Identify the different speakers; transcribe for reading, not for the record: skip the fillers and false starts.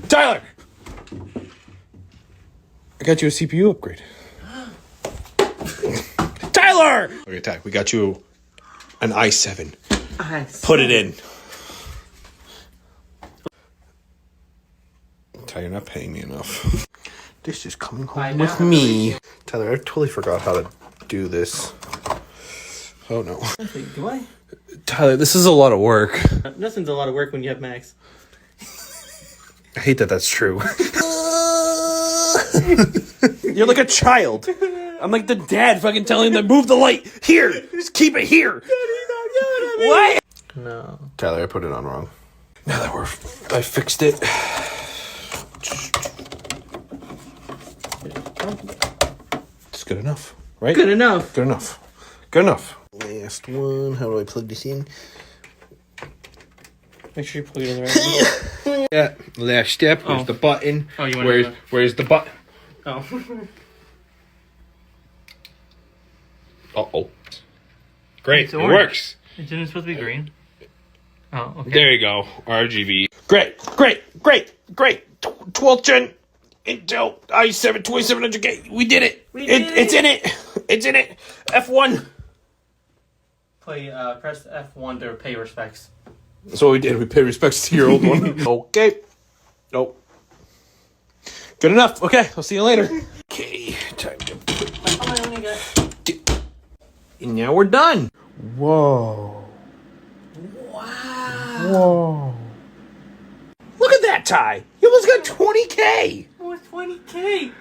Speaker 1: Tyler! I got you a CPU upgrade. Tyler! Okay, Ty, we got you an i7. Put it in. Ty, you're not paying me enough. This is coming home with me. Tyler, I totally forgot how to do this. Oh, no.
Speaker 2: Do I?
Speaker 1: Tyler, this is a lot of work.
Speaker 2: Nothing's a lot of work when you have Max.
Speaker 1: I hate that that's true. You're like a child. I'm like the dad fucking telling them, move the light. Here. Just keep it here. What?
Speaker 2: No.
Speaker 1: Tyler, I put it on wrong. Now that I fixed it. It's good enough, right?
Speaker 2: Good enough.
Speaker 1: Good enough. Good enough. Last one. How do I plug this in?
Speaker 2: Make sure you plug it in the right.
Speaker 1: Yeah. Last step. Where's the button?
Speaker 2: Oh, you want
Speaker 1: Where's the button?
Speaker 2: Oh.
Speaker 1: Uh-oh. Great.
Speaker 2: It's
Speaker 1: it
Speaker 2: orange.
Speaker 1: Works.
Speaker 2: Isn't it supposed to be green? Oh, okay.
Speaker 1: There you go. RGB. Great. 12th gen Intel i7 2700K. We did it. It's in it. It's in it. F1.
Speaker 2: Press F1 to pay respects.
Speaker 1: That's what we did. We paid respects to your old one. Okay. Nope. Good enough. Okay. I'll see you later. Okay. Time to and now we're done. Whoa.
Speaker 2: Wow.
Speaker 1: Whoa. Look at that, Ty. You almost got 20K.
Speaker 2: Oh, 20K.